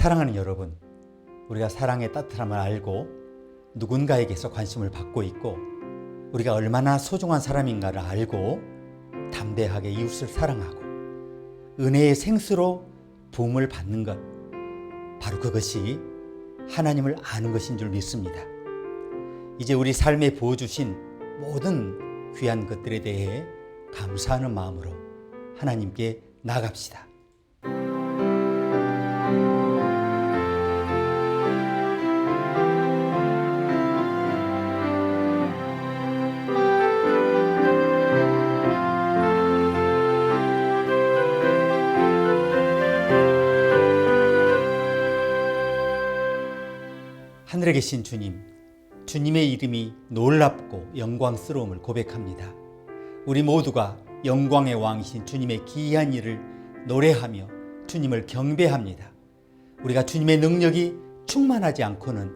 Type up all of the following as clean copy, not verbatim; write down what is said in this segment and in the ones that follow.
사랑하는 여러분, 우리가 사랑의 따뜻함을 알고 누군가에게서 관심을 받고 있고 우리가 얼마나 소중한 사람인가를 알고 담대하게 이웃을 사랑하고 은혜의 생수로 부음을 받는 것, 바로 그것이 하나님을 아는 것인 줄 믿습니다. 이제 우리 삶에 부어주신 모든 귀한 것들에 대해 감사하는 마음으로 하나님께 나아갑시다. 하늘에 계신 주님, 주님의 이름이 놀랍고 영광스러움을 고백합니다. 우리 모두가 영광의 왕이신 주님의 기이한 일을 노래하며 주님을 경배합니다. 우리가 주님의 능력이 충만하지 않고는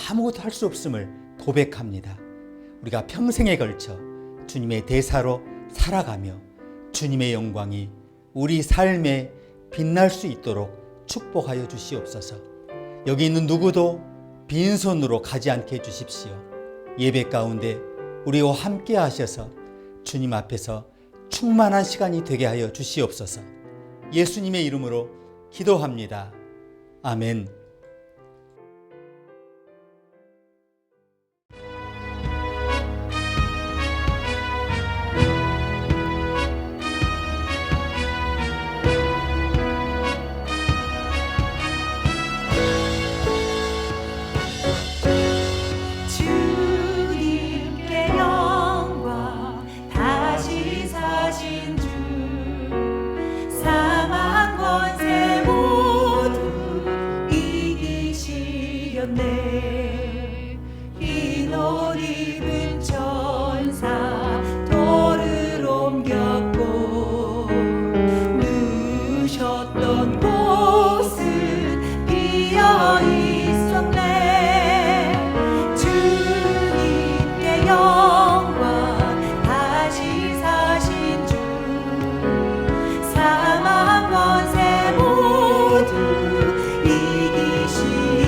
아무것도 할 수 없음을 고백합니다. 우리가 평생에 걸쳐 주님의 대사로 살아가며 주님의 영광이 우리 삶에 빛날 수 있도록 축복하여 주시옵소서. 여기 있는 누구도 빈손으로 가지 않게 해주십시오. 예배 가운데 우리와 함께 하셔서 주님 앞에서 충만한 시간이 되게 하여 주시옵소서. 예수님의 이름으로 기도합니다. 아멘. 흰 옷 입은 천사 돌을 옮겼고 누우셨던 곳은 비어 있었네. 주님께 영광 다시 사신 주 사망 권세 모두 이기시렸네.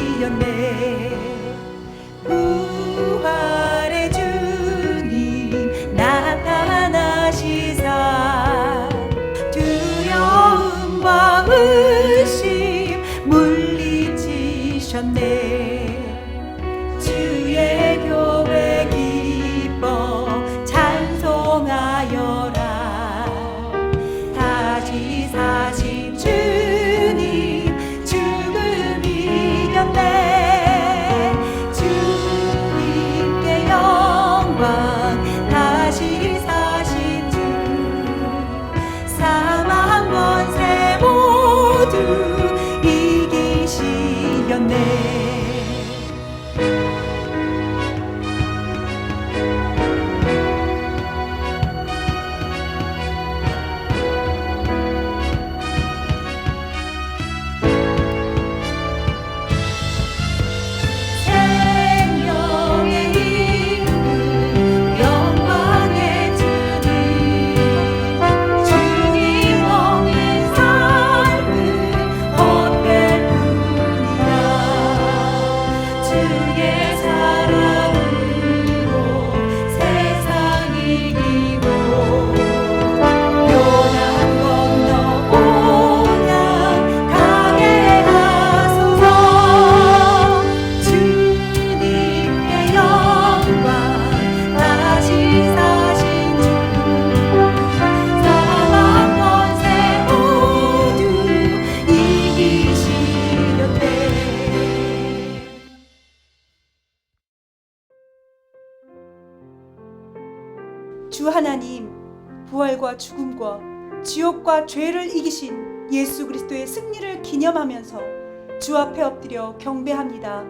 부활의 주님 나타나시사 두려움과 의심 물리치셨네. 주의 교회 기뻐 찬송하여라. 다시 사신 주님 죽음 이겼네. 다시 사신 주 사망 권세 모두 이기시렸네. 주 하나님, 부활과 죽음과 지옥과 죄를 이기신 예수 그리스도의 승리를 기념하면서 주 앞에 엎드려 경배합니다.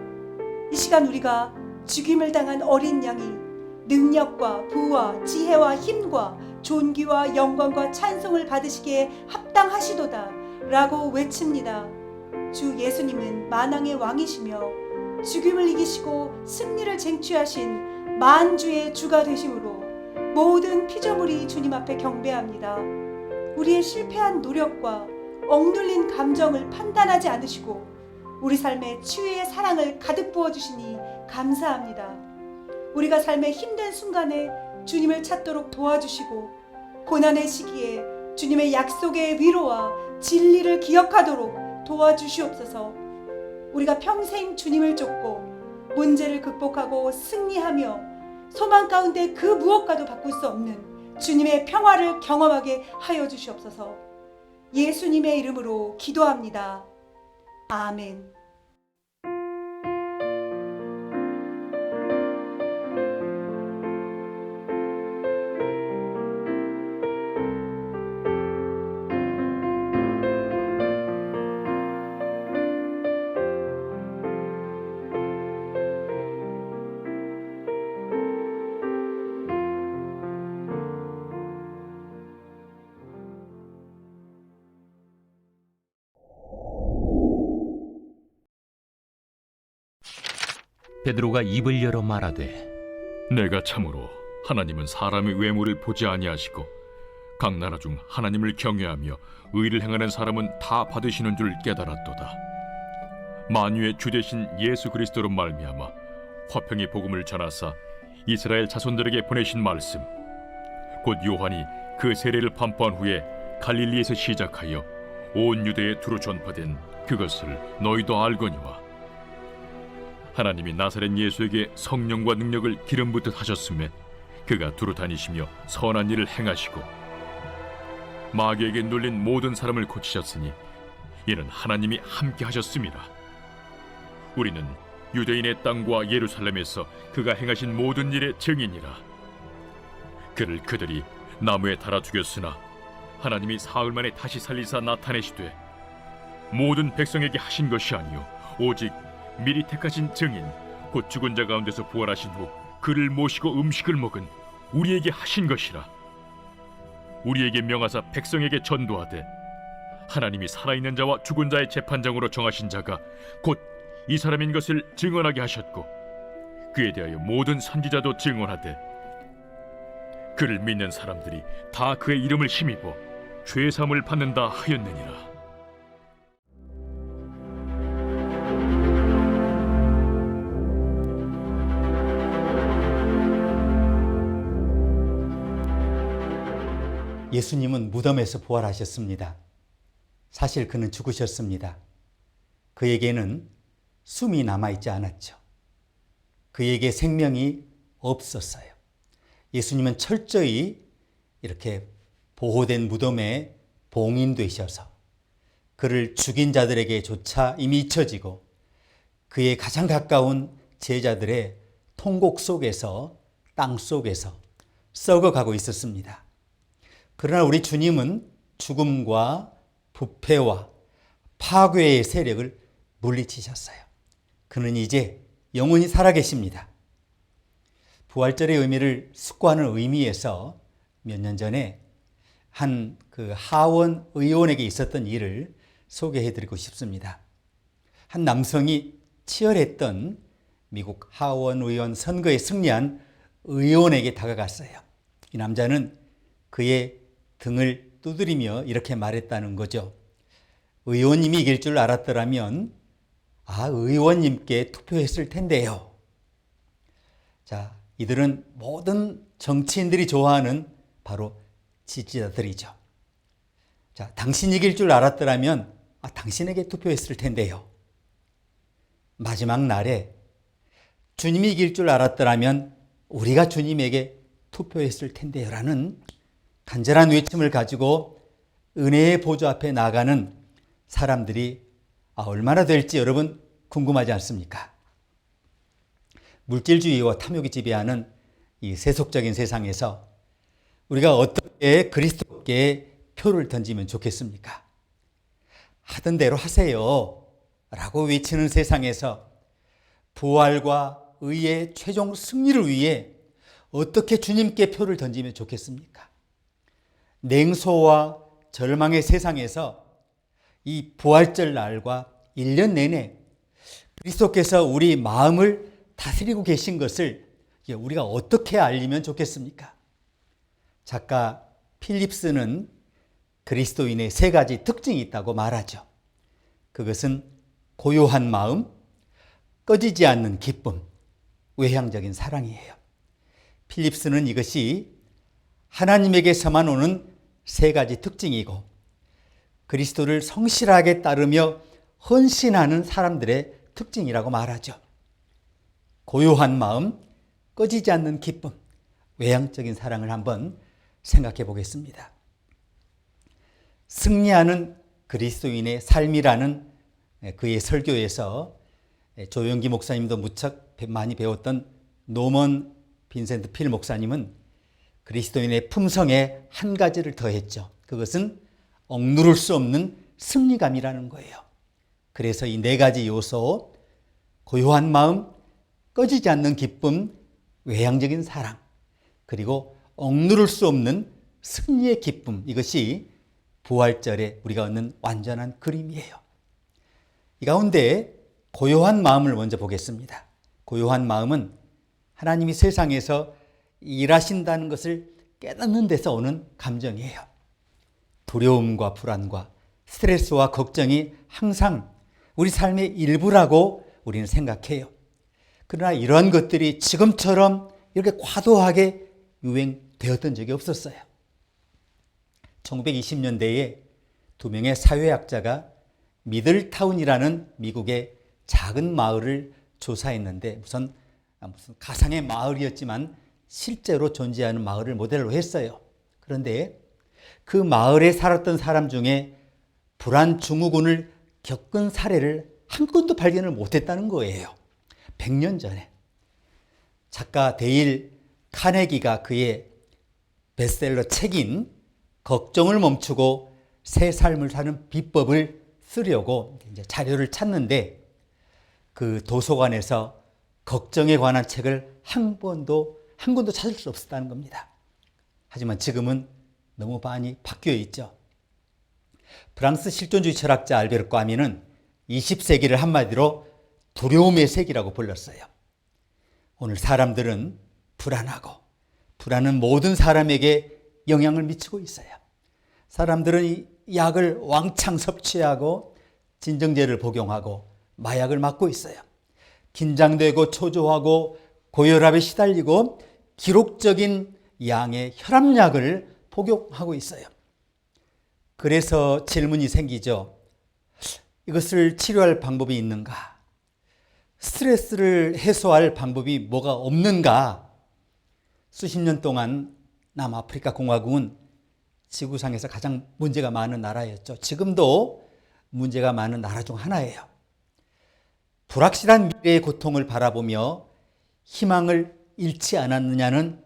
이 시간 우리가 죽임을 당한 어린 양이 능력과 부와 지혜와 힘과 존귀와 영광과 찬송을 받으시기에 합당하시도다 라고 외칩니다. 주 예수님은 만왕의 왕이시며 죽임을 이기시고 승리를 쟁취하신 만주의 주가 되심으로 모든 피조물이 주님 앞에 경배합니다. 우리의 실패한 노력과 억눌린 감정을 판단하지 않으시고 우리 삶에 치유의 사랑을 가득 부어주시니 감사합니다. 우리가 삶의 힘든 순간에 주님을 찾도록 도와주시고 고난의 시기에 주님의 약속의 위로와 진리를 기억하도록 도와주시옵소서. 우리가 평생 주님을 쫓고 문제를 극복하고 승리하며 소망 가운데 그 무엇과도 바꿀 수 없는 주님의 평화를 경험하게 하여 주시옵소서. 예수님의 이름으로 기도합니다. 아멘. 베드로가 입을 열어 말하되 내가 참으로 하나님은 사람의 외모를 보지 아니하시고 각 나라 중 하나님을 경외하며 의를 행하는 사람은 다 받으시는 줄 깨달았도다. 만유의 주 되신 예수 그리스도로 말미암아 화평의 복음을 전하사 이스라엘 자손들에게 보내신 말씀 곧 요한이 그 세례를 판포한 후에 갈릴리에서 시작하여 온 유대에 두루 전파된 그것을 너희도 알거니와 하나님이 나사렛 예수에게 성령과 능력을 기름 붓듯 하셨음에 그가 두루 다니시며 선한 일을 행하시고 마귀에게 눌린 모든 사람을 고치셨으니 이는 하나님이 함께 하셨음이라. 우리는 유대인의 땅과 예루살렘에서 그가 행하신 모든 일의 증인이라. 그를 그들이 나무에 달아 죽였으나 하나님이 사흘 만에 다시 살리사 나타내시되 모든 백성에게 하신 것이 아니요 오직 미리 택하신 증인 곧 죽은 자 가운데서 부활하신 후 그를 모시고 음식을 먹은 우리에게 하신 것이라. 우리에게 명하사 백성에게 전도하되 하나님이 살아있는 자와 죽은 자의 재판장으로 정하신 자가 곧 이 사람인 것을 증언하게 하셨고 그에 대하여 모든 선지자도 증언하되 그를 믿는 사람들이 다 그의 이름을 힘입어 죄 사함을 받는다 하였느니라. 예수님은 무덤에서 부활하셨습니다. 사실 그는 죽으셨습니다. 그에게는 숨이 남아있지 않았죠. 그에게 생명이 없었어요. 예수님은 철저히 이렇게 보호된 무덤에 봉인되셔서 그를 죽인 자들에게조차 이미 잊혀지고 그의 가장 가까운 제자들의 통곡 속에서 땅 속에서 썩어가고 있었습니다. 그러나 우리 주님은 죽음과 부패와 파괴의 세력을 물리치셨어요. 그는 이제 영원히 살아계십니다. 부활절의 의미를 숙고하는 의미에서 몇 년 전에 한 그 하원 의원에게 있었던 일을 소개해드리고 싶습니다. 한 남성이 치열했던 미국 하원 의원 선거에 승리한 의원에게 다가갔어요. 이 남자는 그의 등을 두드리며 이렇게 말했다는 거죠. 의원님이 이길 줄 알았더라면 의원님께 투표했을 텐데요. 자, 이들은 모든 정치인들이 좋아하는 바로 지지자들이죠. 자, 당신이 이길 줄 알았더라면 당신에게 투표했을 텐데요. 마지막 날에 주님이 이길 줄 알았더라면 우리가 주님에게 투표했을 텐데요. 라는 간절한 외침을 가지고 은혜의 보좌 앞에 나가는 사람들이 얼마나 될지 여러분 궁금하지 않습니까? 물질주의와 탐욕이 지배하는 이 세속적인 세상에서 우리가 어떻게 그리스도께 표를 던지면 좋겠습니까? 하던 대로 하세요 라고 외치는 세상에서 부활과 의의 최종 승리를 위해 어떻게 주님께 표를 던지면 좋겠습니까? 냉소와 절망의 세상에서 이 부활절 날과 1년 내내 그리스도께서 우리 마음을 다스리고 계신 것을 우리가 어떻게 알리면 좋겠습니까? 작가 필립스는 그리스도인의 세 가지 특징이 있다고 말하죠. 그것은 고요한 마음, 꺼지지 않는 기쁨, 외향적인 사랑이에요. 필립스는 이것이 하나님에게서만 오는 세 가지 특징이고 그리스도를 성실하게 따르며 헌신하는 사람들의 특징이라고 말하죠. 고요한 마음, 꺼지지 않는 기쁨, 외향적인 사랑을 한번 생각해 보겠습니다. 승리하는 그리스도인의 삶이라는 그의 설교에서 조영기 목사님도 무척 많이 배웠던 노먼 빈센트 필 목사님은 그리스도인의 품성에 한 가지를 더했죠. 그것은 억누를 수 없는 승리감이라는 거예요. 그래서 이 네 가지 요소, 고요한 마음, 꺼지지 않는 기쁨, 외향적인 사랑, 그리고 억누를 수 없는 승리의 기쁨, 이것이 부활절에 우리가 얻는 완전한 그림이에요. 이 가운데 고요한 마음을 먼저 보겠습니다. 고요한 마음은 하나님이 세상에서 일하신다는 것을 깨닫는 데서 오는 감정이에요. 두려움과 불안과 스트레스와 걱정이 항상 우리 삶의 일부라고 우리는 생각해요. 그러나 이러한 것들이 지금처럼 이렇게 과도하게 유행되었던 적이 없었어요. 1920년대에 두 명의 사회학자가 미들타운이라는 미국의 작은 마을을 조사했는데 무슨 가상의 마을이었지만 실제로 존재하는 마을을 모델로 했어요. 그런데 그 마을에 살았던 사람 중에 불안 증후군을 겪은 사례를 한 건도 발견을 못했다는 거예요. 100년 전에. 작가 데일 카네기가 그의 베스트셀러 책인 걱정을 멈추고 새 삶을 사는 비법을 쓰려고 이제 자료를 찾는데 그 도서관에서 걱정에 관한 책을 한 권도 찾을 수 없었다는 겁니다. 하지만 지금은 너무 많이 바뀌어 있죠. 프랑스 실존주의 철학자 알베르 까뮈는 20세기를 한마디로 두려움의 세기라고 불렀어요. 오늘 사람들은 불안은 모든 사람에게 영향을 미치고 있어요. 사람들은 이 약을 왕창 섭취하고 진정제를 복용하고 마약을 맞고 있어요. 긴장되고 초조하고 고혈압에 시달리고 기록적인 양의 혈압약을 복용하고 있어요. 그래서 질문이 생기죠. 이것을 치료할 방법이 있는가? 스트레스를 해소할 방법이 뭐가 없는가? 수십 년 동안 남아프리카 공화국은 지구상에서 가장 문제가 많은 나라였죠. 지금도 문제가 많은 나라 중 하나예요. 불확실한 미래의 고통을 바라보며 희망을 잃지 않았느냐는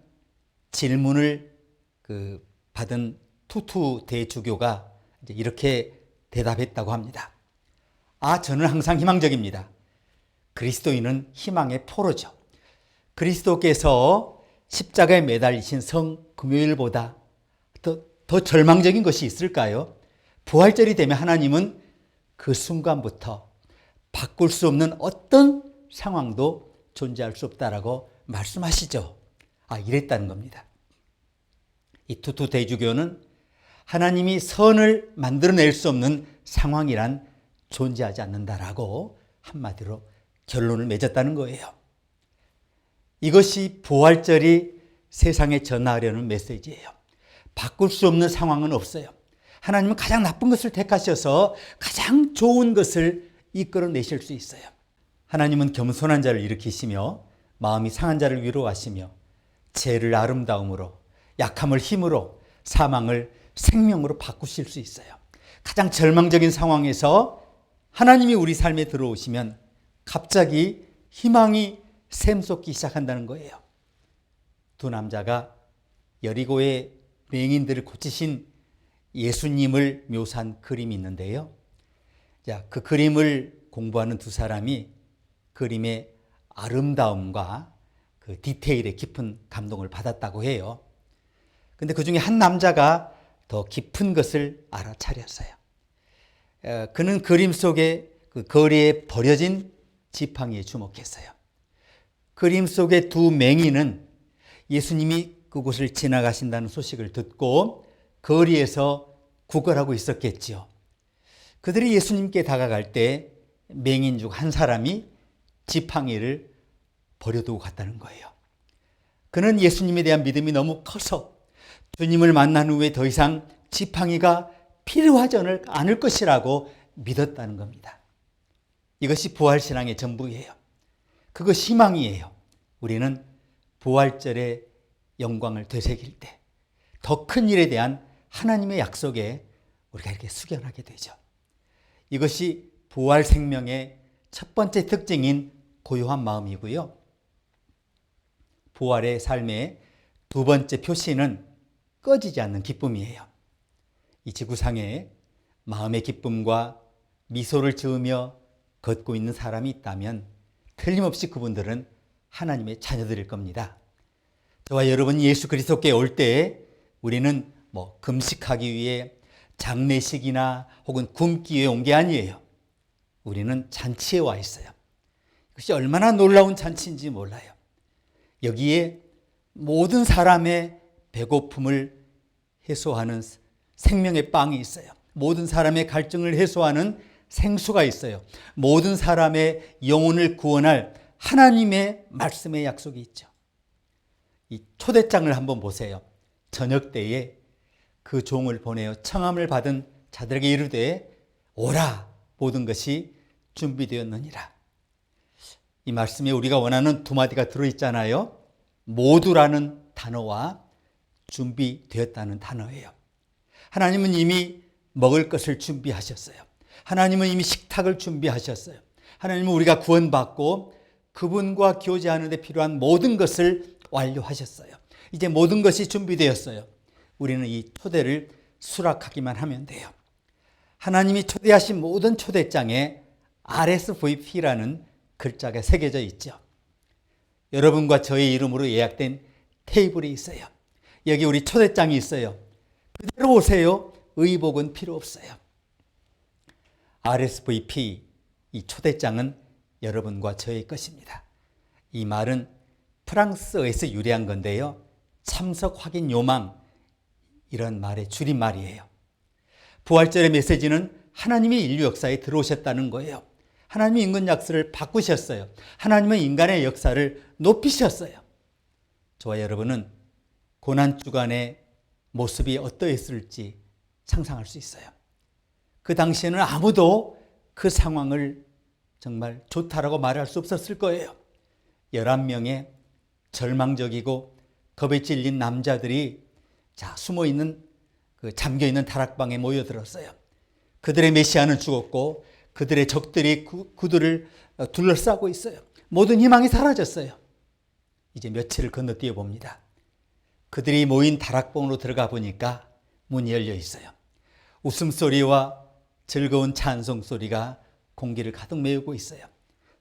질문을 받은 투투 대주교가 이렇게 대답했다고 합니다. 저는 항상 희망적입니다. 그리스도인은 희망의 포로죠. 그리스도께서 십자가에 매달리신 성금요일보다 더 절망적인 것이 있을까요? 부활절이 되면 하나님은 그 순간부터 바꿀 수 없는 어떤 상황도 존재할 수 없다라고 말씀하시죠. 이랬다는 겁니다. 이 투투 대주교는 하나님이 선을 만들어낼 수 없는 상황이란 존재하지 않는다라고 한마디로 결론을 맺었다는 거예요. 이것이 부활절이 세상에 전하려는 메시지예요. 바꿀 수 없는 상황은 없어요. 하나님은 가장 나쁜 것을 택하셔서 가장 좋은 것을 이끌어내실 수 있어요. 하나님은 겸손한 자를 일으키시며 마음이 상한 자를 위로하시며 죄를 아름다움으로 약함을 힘으로 사망을 생명으로 바꾸실 수 있어요. 가장 절망적인 상황에서 하나님이 우리 삶에 들어오시면 갑자기 희망이 샘솟기 시작한다는 거예요. 두 남자가 여리고의 맹인들을 고치신 예수님을 묘사한 그림이 있는데요. 그 그림을 공부하는 두 사람이 그림의 아름다움과 그 디테일에 깊은 감동을 받았다고 해요. 근데 그 중에 한 남자가 더 깊은 것을 알아차렸어요. 그는 그림 속에 그 거리에 버려진 지팡이에 주목했어요. 그림 속의 두 맹인은 예수님이 그곳을 지나가신다는 소식을 듣고 거리에서 구걸하고 있었겠지요. 그들이 예수님께 다가갈 때 맹인 중 한 사람이 지팡이를 버려두고 갔다는 거예요. 그는 예수님에 대한 믿음이 너무 커서 주님을 만난 후에 더 이상 지팡이가 필요하지 않을 것이라고 믿었다는 겁니다. 이것이 부활신앙의 전부예요. 그것이 희망이에요. 우리는 부활절의 영광을 되새길 때 더 큰 일에 대한 하나님의 약속에 우리가 이렇게 숙연하게 되죠. 이것이 부활 생명의 첫 번째 특징인 고요한 마음이고요. 부활의 삶의 두 번째 표시는 꺼지지 않는 기쁨이에요. 이 지구상에 마음의 기쁨과 미소를 지으며 걷고 있는 사람이 있다면 틀림없이 그분들은 하나님의 자녀들일 겁니다. 저와 여러분이 예수 그리스도께 올 때 우리는 금식하기 위해 장례식이나 혹은 굶기 위해 온 게 아니에요. 우리는 잔치에 와 있어요. 그것이 얼마나 놀라운 잔치인지 몰라요. 여기에 모든 사람의 배고픔을 해소하는 생명의 빵이 있어요. 모든 사람의 갈증을 해소하는 생수가 있어요. 모든 사람의 영혼을 구원할 하나님의 말씀의 약속이 있죠. 이 초대장을 한번 보세요. 저녁 때에 그 종을 보내어 청함을 받은 자들에게 이르되 오라, 모든 것이 준비되었느니라. 이 말씀에 우리가 원하는 두 마디가 들어있잖아요. 모두라는 단어와 준비되었다는 단어예요. 하나님은 이미 먹을 것을 준비하셨어요. 하나님은 이미 식탁을 준비하셨어요. 하나님은 우리가 구원받고 그분과 교제하는 데 필요한 모든 것을 완료하셨어요. 이제 모든 것이 준비되었어요. 우리는 이 초대를 수락하기만 하면 돼요. 하나님이 초대하신 모든 초대장에 RSVP라는 글자가 새겨져 있죠. 여러분과 저의 이름으로 예약된 테이블이 있어요. 여기 우리 초대장이 있어요. 그대로 오세요. 의복은 필요 없어요. RSVP, 이 초대장은 여러분과 저의 것입니다. 이 말은 프랑스어에서 유래한 건데요. 참석 확인 요망, 이런 말의 줄임말이에요. 부활절의 메시지는 하나님이 인류 역사에 들어오셨다는 거예요. 하나님이 인간 역사를 바꾸셨어요. 하나님은 인간의 역사를 높이셨어요. 저와 여러분은 고난주간의 모습이 어떠했을지 상상할 수 있어요. 그 당시에는 아무도 그 상황을 정말 좋다라고 말할 수 없었을 거예요. 11명의 절망적이고 겁에 질린 남자들이 숨어있는 잠겨있는 다락방에 모여들었어요. 그들의 메시아는 죽었고 그들의 적들이 그들을 둘러싸고 있어요. 모든 희망이 사라졌어요. 이제 며칠을 건너뛰어 봅니다. 그들이 모인 다락방으로 들어가 보니까 문이 열려 있어요. 웃음소리와 즐거운 찬송소리가 공기를 가득 메우고 있어요.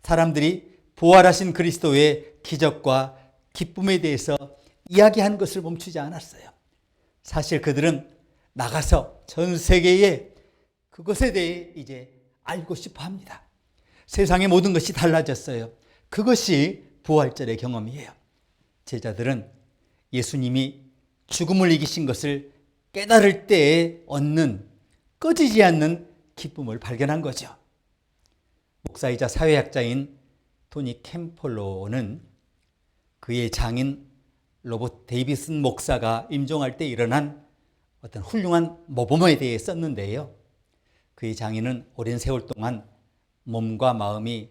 사람들이 부활하신 그리스도의 기적과 기쁨에 대해서 이야기하는 것을 멈추지 않았어요. 사실 그들은 나가서 전 세계에 그것에 대해 이제 알고 싶어 합니다. 세상의 모든 것이 달라졌어요. 그것이 부활절의 경험이에요. 제자들은 예수님이 죽음을 이기신 것을 깨달을 때에 얻는 꺼지지 않는 기쁨을 발견한 거죠. 목사이자 사회학자인 토니 캠폴로는 그의 장인 로버트 데이비슨 목사가 임종할 때 일어난 어떤 훌륭한 모범에 대해 썼는데요. 그의 장인은 오랜 세월 동안 몸과 마음이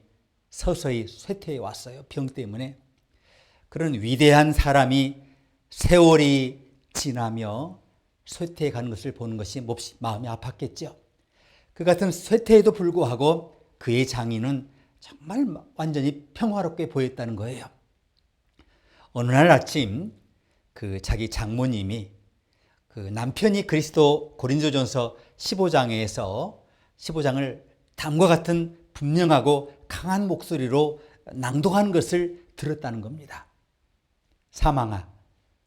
서서히 쇠퇴해 왔어요. 병 때문에. 그런 위대한 사람이 세월이 지나며 쇠퇴해 가는 것을 보는 것이 몹시 마음이 아팠겠죠. 그 같은 쇠퇴에도 불구하고 그의 장인은 정말 완전히 평화롭게 보였다는 거예요. 어느 날 아침 그 자기 장모님이 그 남편이 그리스도 고린도전서 15장을 다음과 같은 분명하고 강한 목소리로 낭독하는 것을 들었다는 겁니다. 사망아,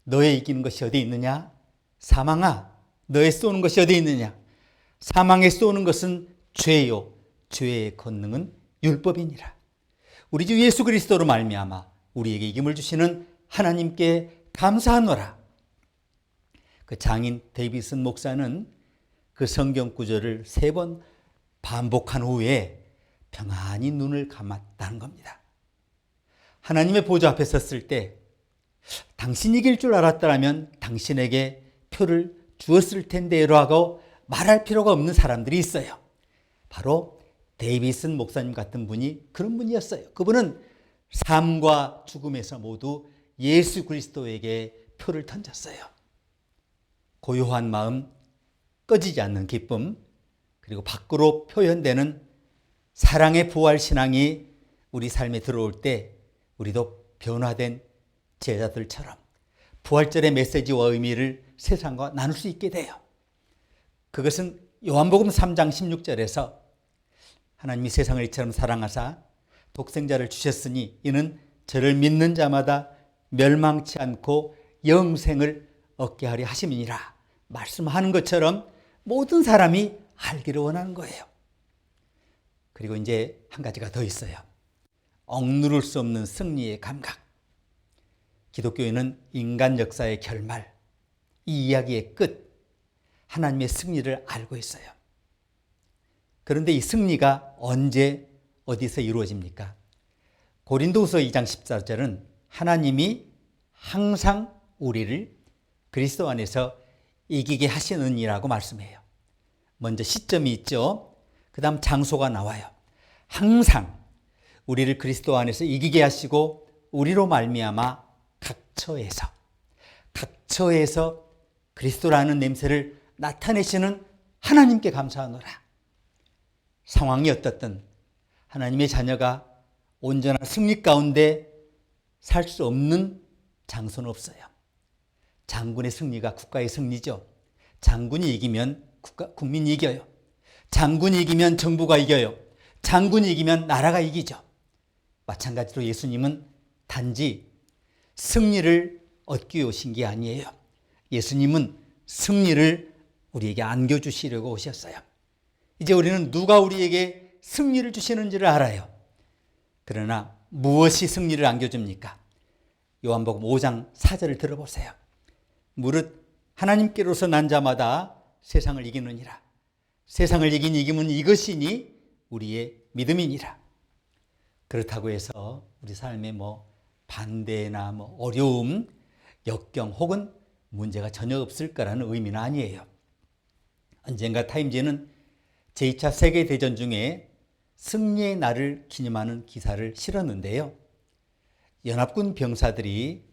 너의 이기는 것이 어디 있느냐? 사망아, 너의 쏘는 것이 어디 있느냐? 사망에 쏘는 것은 죄요, 죄의 권능은 율법이니라. 우리 주 예수 그리스도로 말미암아 우리에게 이김을 주시는 하나님께 감사하노라. 그 장인 데이비슨 목사는 그 성경 구절을 3번 반복한 후에 평안히 눈을 감았다는 겁니다. 하나님의 보좌 앞에 섰을 때 당신이 이길 줄 알았더라면 당신에게 표를 주었을 텐데라고 말할 필요가 없는 사람들이 있어요. 바로 데이비슨 목사님 같은 분이 그런 분이었어요. 그분은 삶과 죽음에서 모두 예수 그리스도에게 표를 던졌어요. 고요한 마음, 꺼지지 않는 기쁨, 그리고 밖으로 표현되는 사랑의 부활 신앙이 우리 삶에 들어올 때 우리도 변화된 제자들처럼 부활절의 메시지와 의미를 세상과 나눌 수 있게 돼요. 그것은 요한복음 3장 16절에서 하나님이 세상을 이처럼 사랑하사 독생자를 주셨으니 이는 저를 믿는 자마다 멸망치 않고 영생을 얻게 하려 하심이니라 말씀하는 것처럼 모든 사람이 알기를 원하는 거예요. 그리고 이제 한 가지가 더 있어요. 억누를 수 없는 승리의 감각. 기독교인은 인간 역사의 결말, 이 이야기의 끝, 하나님의 승리를 알고 있어요. 그런데 이 승리가 언제 어디서 이루어집니까? 고린도후서 2장 14절은 하나님이 항상 우리를 그리스도 안에서 이기게 하시느니라고 말씀해요. 먼저 시점이 있죠. 그 다음 장소가 나와요. 항상 우리를 그리스도 안에서 이기게 하시고 우리로 말미암아 각처에서 그리스도라는 냄새를 나타내시는 하나님께 감사하노라. 상황이 어떻든 하나님의 자녀가 온전한 승리 가운데 살 수 없는 장소는 없어요. 장군의 승리가 국가의 승리죠. 장군이 이기면 국민이 이겨요. 장군이 이기면 정부가 이겨요. 장군이 이기면 나라가 이기죠. 마찬가지로 예수님은 단지 승리를 얻기 오신 게 아니에요. 예수님은 승리를 우리에게 안겨주시려고 오셨어요. 이제 우리는 누가 우리에게 승리를 주시는지를 알아요. 그러나 무엇이 승리를 안겨줍니까? 요한복음 5장 4절을 들어보세요. 무릇 하나님께로서 난 자마다 세상을 이기느니라. 세상을 이긴 이김은 이것이니 우리의 믿음이니라. 그렇다고 해서 우리 삶에 반대나 어려움, 역경 혹은 문제가 전혀 없을 거라는 의미는 아니에요. 언젠가 타임지는 제2차 세계대전 중에 승리의 날을 기념하는 기사를 실었는데요. 연합군 병사들이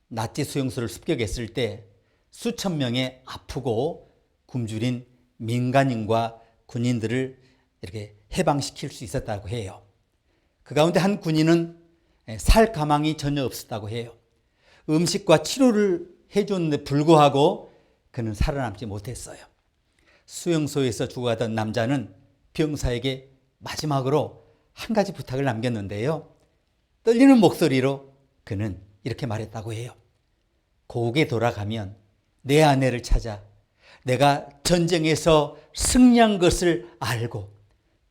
나치 수용소를 습격했을 때 수천 명의 아프고 굶주린 민간인과 군인들을 이렇게 해방시킬 수 있었다고 해요. 그 가운데 한 군인은 살 가망이 전혀 없었다고 해요. 음식과 치료를 해줬는데 불구하고 그는 살아남지 못했어요. 수용소에서 죽어가던 남자는 병사에게 마지막으로 한 가지 부탁을 남겼는데요. 떨리는 목소리로 그는 이렇게 말했다고 해요. 고국에 돌아가면 내 아내를 찾아 내가 전쟁에서 승리한 것을 알고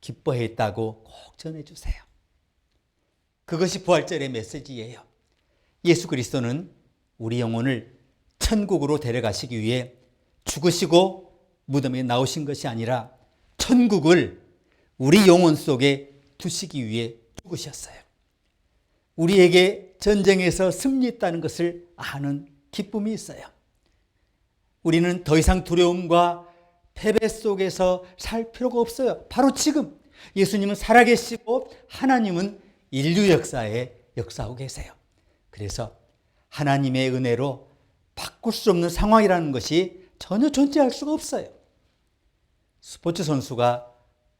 기뻐했다고 꼭 전해주세요. 그것이 부활절의 메시지예요. 예수 그리스도는 우리 영혼을 천국으로 데려가시기 위해 죽으시고 무덤에 나오신 것이 아니라 천국을 우리 영혼 속에 두시기 위해 죽으셨어요. 우리에게 전쟁에서 승리했다는 것을 아는 기쁨이 있어요. 우리는 더 이상 두려움과 패배 속에서 살 필요가 없어요. 바로 지금 예수님은 살아계시고 하나님은 인류 역사에 역사하고 계세요. 그래서 하나님의 은혜로 바꿀 수 없는 상황이라는 것이 전혀 존재할 수가 없어요. 스포츠 선수가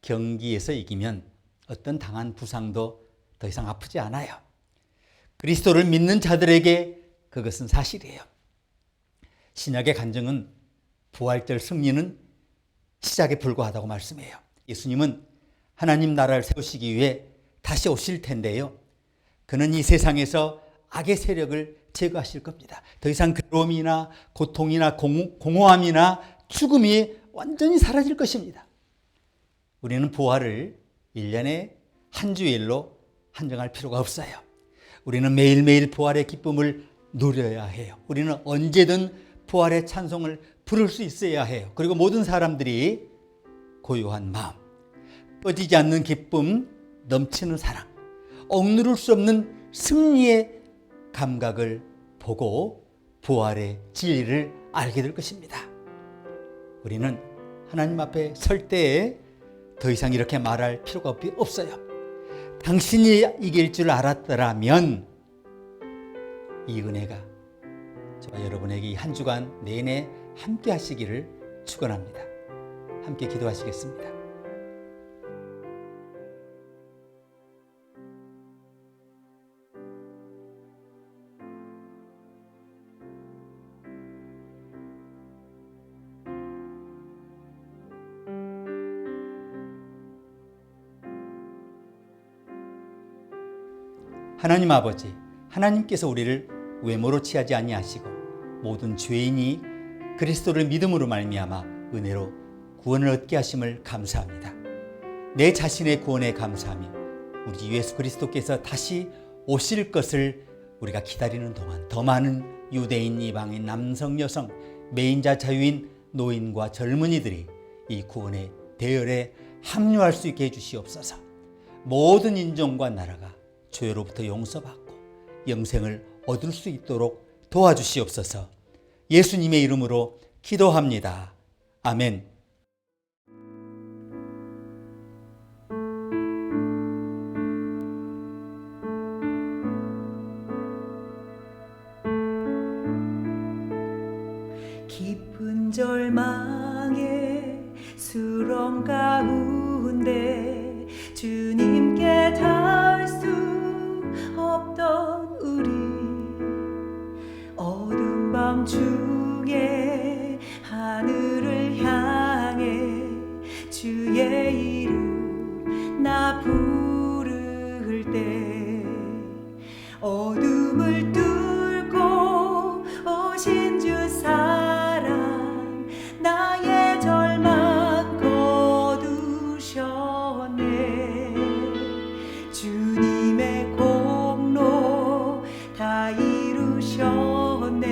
경기에서 이기면 어떤 당한 부상도 더 이상 아프지 않아요. 그리스도를 믿는 자들에게 그것은 사실이에요. 신약의 간증은 부활절 승리는 시작에 불과하다고 말씀해요. 예수님은 하나님 나라를 세우시기 위해 다시 오실 텐데요. 그는 이 세상에서 악의 세력을 제거하실 겁니다. 더 이상 괴로움이나 고통이나 공허함이나 죽음이 완전히 사라질 것입니다. 우리는 부활을 1년에 한 주일로 한정할 필요가 없어요. 우리는 매일매일 부활의 기쁨을 누려야 해요. 우리는 언제든 부활의 찬송을 부를 수 있어야 해요. 그리고 모든 사람들이 고요한 마음, 꺼지지 않는 기쁨, 넘치는 사랑, 억누를 수 없는 승리의 감각을 보고 부활의 진리를 알게 될 것입니다. 우리는 하나님 앞에 설 때에 더 이상 이렇게 말할 필요가 없어요. 당신이 이길 줄 알았더라면, 이 은혜가 저와 여러분에게 이 한 주간 내내 함께 하시기를 축원합니다. 함께 기도하시겠습니다. 하나님 아버지, 하나님께서 우리를 외모로 취하지 아니하시고 모든 죄인이 그리스도를 믿음으로 말미암아 은혜로 구원을 얻게 하심을 감사합니다. 내 자신의 구원에 감사하며 우리 주 예수 그리스도께서 다시 오실 것을 우리가 기다리는 동안 더 많은 유대인, 이방인, 남성, 여성, 매인자, 자유인, 노인과 젊은이들이 이 구원의 대열에 합류할 수 있게 해주시옵소서. 모든 인종과 나라가 죄로부터 용서받고 영생을 얻을 수 있도록 도와주시옵소서. 예수님의 이름으로 기도합니다. 아멘. 깊은 절망의 수렁 가운데 주님께 닿을 수 없던 우리, 어두운 밤 중에 하늘을 향해 주의 이름 나 부를 때, 어둠을 뚫고 오신 주 사랑 나의 절망 거두셨네. 주님의 공로 다 이루셨네.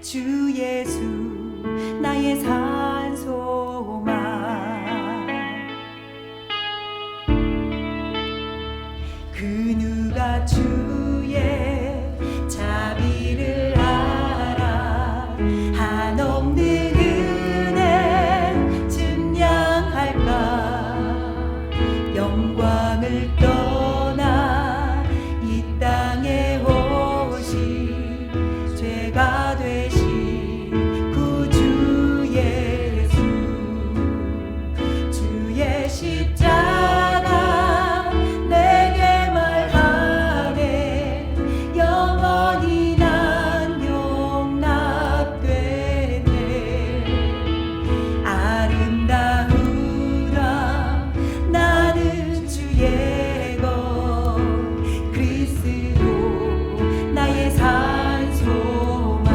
주 예수 나의 산소망. 그 누가 주의 자비를 알아 한없는 은혜 증량할까. 영광을 떠나 이 땅에 오신 죄가 되신 구주 예수, 주의 십자가 내게 말하네. 영원히 난 용납되네. 아름다우라 나는 주의 것, 그리스도 나의 산소망.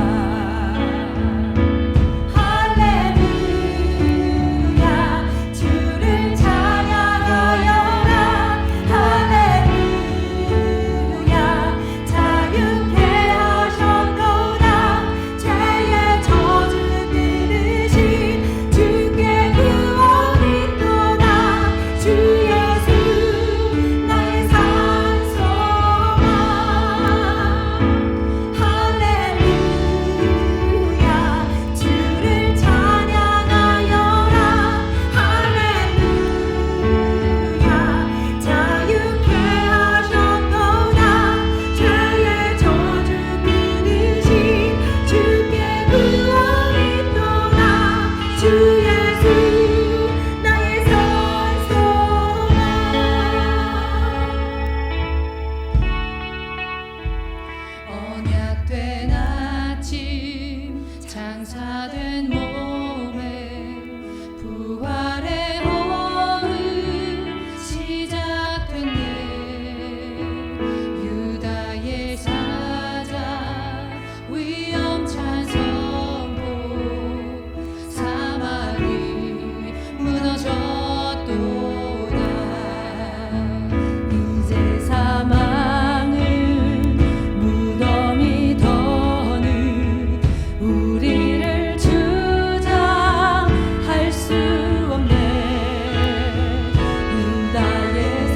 할렐루야 주를 찬양하여라. 할렐루야 자유케 하셨도다. 죄의 저주 끊으신 주께 구원이 또다. 주 예수 나의 산소망. 할렐루야 주를 찬양하여라. 할렐루야 자유케 하셨도다. 죄의 저주 끊으신 주께 구원이 또다. 주 예수 나의 산소망. 언약된 아침 장사된 몸에 부활의 호흡 시작됐네. 유다의 사자 위험찬 선포, 사막이 무너졌도다. 이제 사망은 무덤이 더는 우리를 주장할 수 없네. 유다의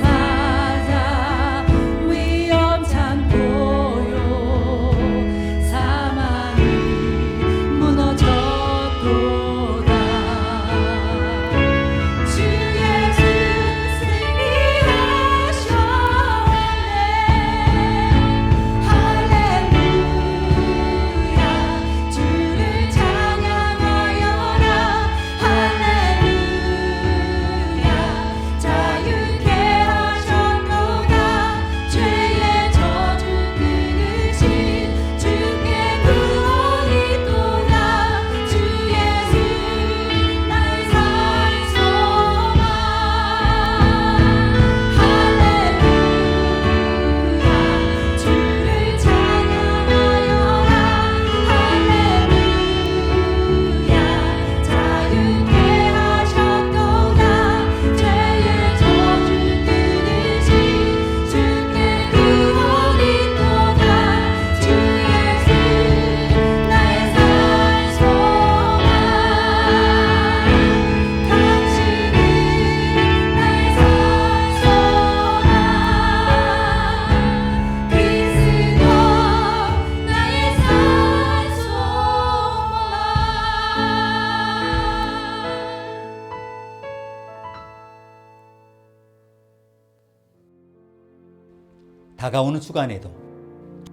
다가오는 주간에도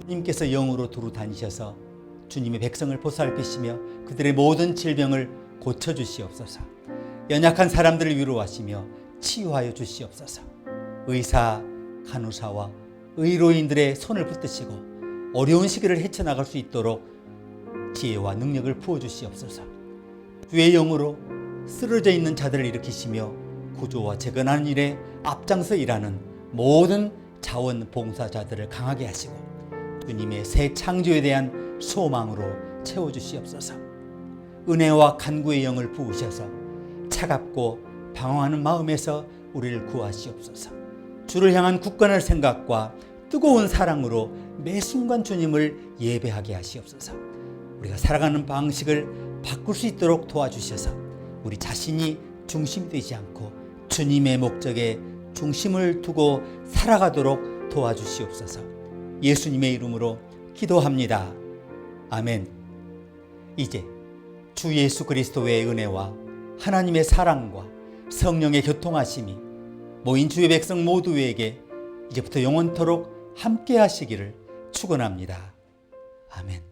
주님께서 영으로 두루 다니셔서 주님의 백성을 보살피시며 그들의 모든 질병을 고쳐주시옵소서. 연약한 사람들을 위로하시며 치유하여 주시옵소서. 의사, 간호사와 의료인들의 손을 붙드시고 어려운 시기를 헤쳐나갈 수 있도록 지혜와 능력을 부어주시옵소서. 주의 영으로 쓰러져 있는 자들을 일으키시며 구조와 재건하는 일에 앞장서 일하는 모든 자원봉사자들을 강하게 하시고 주님의 새 창조에 대한 소망으로 채워주시옵소서. 은혜와 간구의 영을 부으셔서 차갑고 방황하는 마음에서 우리를 구하시옵소서. 주를 향한 굳건한 생각과 뜨거운 사랑으로 매 순간 주님을 예배하게 하시옵소서. 우리가 살아가는 방식을 바꿀 수 있도록 도와주셔서 우리 자신이 중심이 되지 않고 주님의 목적에 중심을 두고 살아가도록 도와주시옵소서. 예수님의 이름으로 기도합니다. 아멘. 이제 주 예수 그리스도의 은혜와 하나님의 사랑과 성령의 교통하심이 모인 주의 백성 모두에게 이제부터 영원토록 함께 하시기를 축원합니다. 아멘.